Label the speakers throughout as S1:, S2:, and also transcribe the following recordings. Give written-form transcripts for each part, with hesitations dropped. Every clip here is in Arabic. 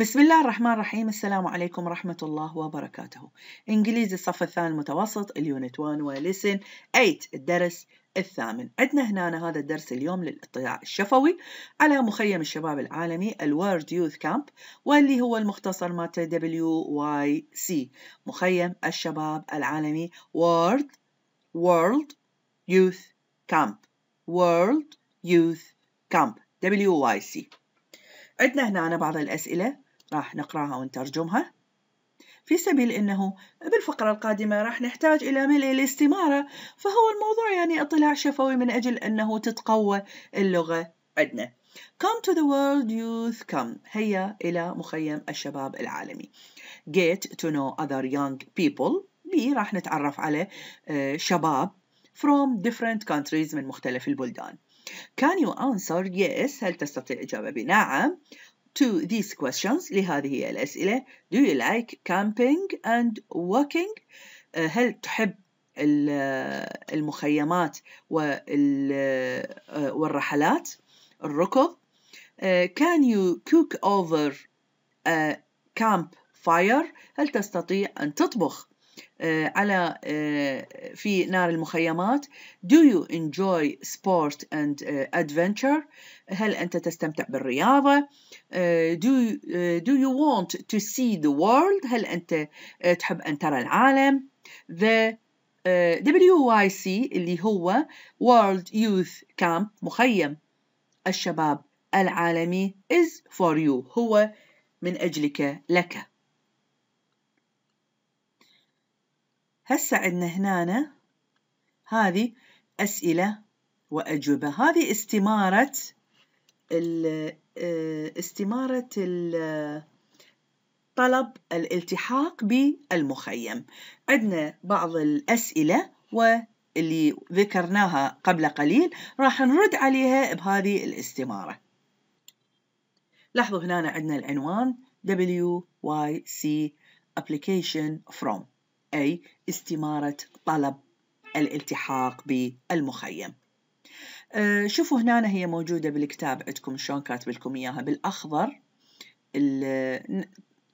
S1: بسم الله الرحمن الرحيم. السلام عليكم ورحمة الله وبركاته. إنجليزي الصف الثاني المتوسط اليونت 1 ولسن 8 الدرس الثامن. عندنا هنا هذا الدرس اليوم للاطلاع الشفوي على مخيم الشباب العالمي الورد يوث كامب، واللي هو المختصر مالته WYC، مخيم الشباب العالمي World Youth Camp، World Youth Camp WYC. عندنا هنا بعض الأسئلة راح نقرأها ونترجمها، في سبيل أنه بالفقرة القادمة راح نحتاج إلى ملء الاستمارة، فهو الموضوع يعني اطلاع شفوي من أجل أنه تتقوى اللغة عندنا. Come to the World Youth Camp، هيا إلى مخيم الشباب العالمي. Get to know other young people، راح نتعرف على شباب from different countries، من مختلف البلدان. Can you answer yes؟ هل تستطيع الإجابة بنعم to these questions؟ لهذه الأسئلة. Do you like camping and walking؟ هل تحب المخيمات والرحلات، الركض؟ Can you cook over a campfire؟ هل تستطيع أن تطبخ على في نار المخيمات؟ Do you enjoy sport and adventure؟ هل أنت تستمتع بالرياضة؟ Do you want to see the world؟ هل أنت تحب أن ترى العالم؟ The WYC اللي هو World Youth Camp، مخيم الشباب العالمي is for you، هو من أجلك، لك. هسه عندنا هنا هذه أسئلة وأجوبة. هذه استمارة طلب الالتحاق بالمخيم. عندنا بعض الأسئلة واللي ذكرناها قبل قليل راح نرد عليها بهذه الاستمارة. لاحظوا هنا عندنا العنوان WYC application from، أي استمارة طلب الالتحاق بالمخيم. شوفوا هنا هي موجودة بالكتاب عندكم شلون كاتب لكم إياها، بالأخضر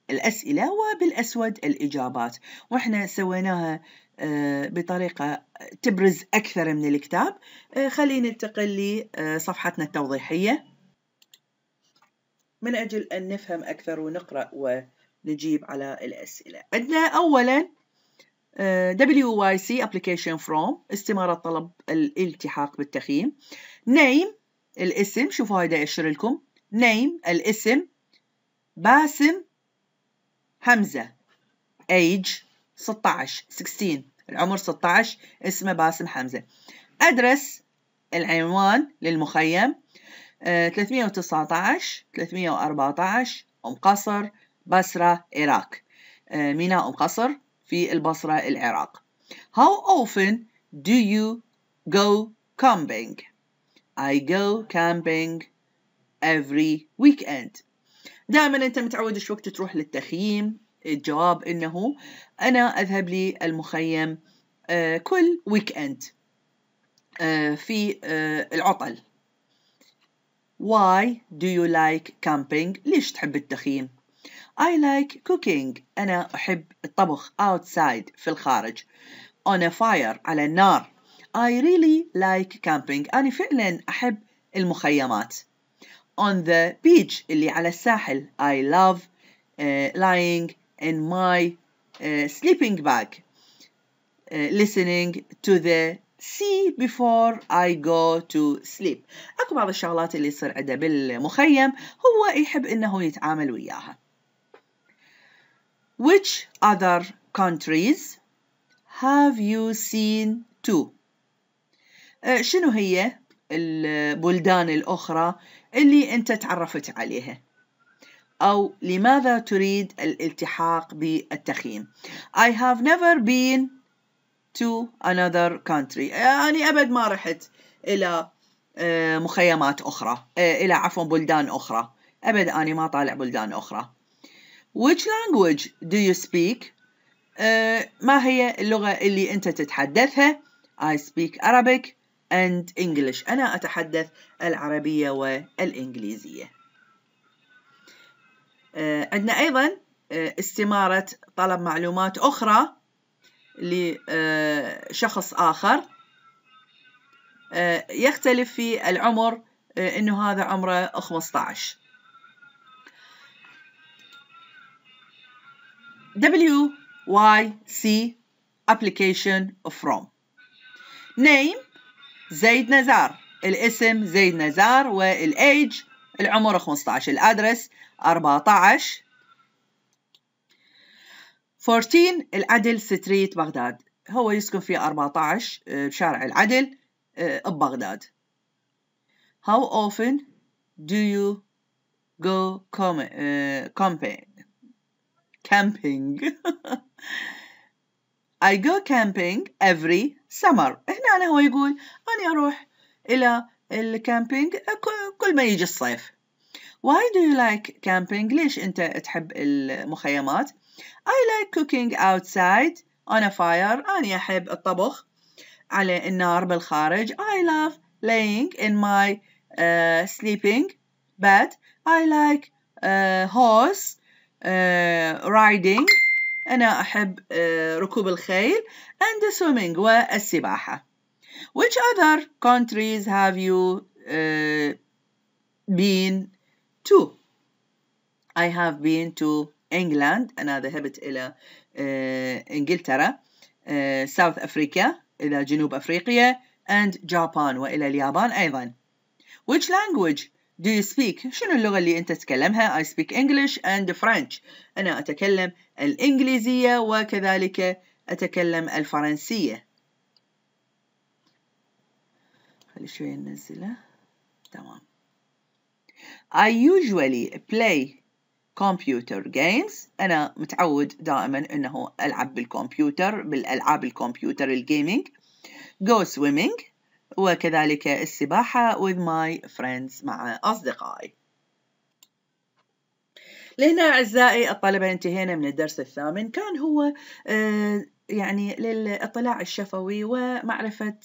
S1: الأسئلة وبالأسود الإجابات، وإحنا سويناها بطريقة تبرز أكثر من الكتاب. خلينا ننتقل لصفحتنا التوضيحية من أجل أن نفهم أكثر ونقرأ ونجيب على الأسئلة. عندنا أولاً WYC application from، استمارة طلب الالتحاق بالتخييم. name الاسم، شوفوا هيدا أشر لكم name الاسم باسم حمزة. age 16 العمر 16، اسمه باسم حمزة. address العنوان للمخيم 319 314 أم قصر، بصرة، عراق. ميناء أم قصر في البصرة، العراق. How often do you go camping؟ I go camping every weekend. دائما أنت متعود إيش وقت تروح للتخييم؟ الجواب إنه أنا أذهب للمخيم كل ويكند في العطل. Why do you like camping؟ ليش تحب التخييم؟ I like cooking، أنا أحب الطبخ outside في الخارج. On a fire على النار. I really like camping، أنا فعلا أحب المخيمات. On the beach اللي على الساحل. I love lying in my sleeping bag listening to the sea before I go to sleep. أكو بعض الشغلات اللي يصير عنده بالمخيم هو يحب إنه يتعامل وياها. Which other countries have you seen to؟ شنو هي البلدان الأخرى اللي أنت تعرفت عليها؟ أو لماذا تريد الالتحاق بالتخييم؟ I have never been to another country، يعني أبد ما رحت إلى مخيمات أخرى، إلى بلدان أخرى، أبد أنا ما طالع بلدان أخرى. Which language do you speak؟ ما هي اللغة اللي أنت تتحدثها؟ I speak Arabic and English، أنا أتحدث العربية والإنجليزية. عندنا أيضا استمارة طلب معلومات أخرى لشخص آخر يختلف في العمر، إنه هذا عمره 15. WYC application from. name زيد نزار، الاسم زيد نزار، والage العمر 15، الأدرس 14 العدل ستريت بغداد، هو يسكن في 14 بشارع العدل ببغداد. How often do you go camping? I go camping every summer. هنا هو يقول أنا أروح إلى الكامبينج كل ما يجي الصيف. Why do you like camping? ليش أنت تحب المخيمات؟ I like cooking outside on a fire. أنا أحب الطبخ على النار بالخارج. I love laying in my sleeping bed. I like horse riding. أنا أحب ركوب الخيل and swimming والسباحة. Which other countries have you been to? I have been to England. أنا ذهبت إلى إنجلترا، South Africa إلى جنوب أفريقيا، and Japan وإلى اليابان أيضا. Which language do you speak? شنو اللغة اللي أنت تتكلمها؟ I speak English and French. أنا أتكلم الإنجليزية وكذلك أتكلم الفرنسية. خلي شوية ننزله. تمام. I usually play computer games. أنا متعود دائما أنه ألعب بالكمبيوتر، بالألعاب الكمبيوتر الجيمينج. Go swimming وكذلك السباحة with my friends مع أصدقائي. لهنا أعزائي الطلبة انتهينا من الدرس الثامن. كان هو يعني للاطلاع الشفوي ومعرفة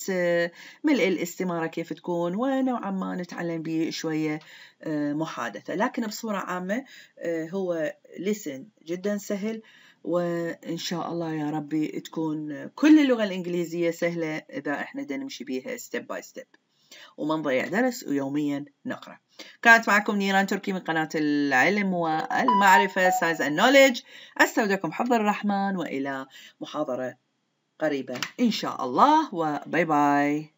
S1: ملء الاستمارة كيف تكون، ونوعا ما نتعلم به شوية محادثة، لكن بصورة عامة هو لسن جدا سهل، وإن شاء الله يا ربي تكون كل اللغة الإنجليزية سهلة إذا إحنا نمشي بيها step by step وما نضيع درس ويوميا نقرأ. كانت معكم نيران تركي من قناة العلم والمعرفة Science and Knowledge. أستودعكم حفظ الرحمن وإلى محاضرة قريبة إن شاء الله، وباي باي.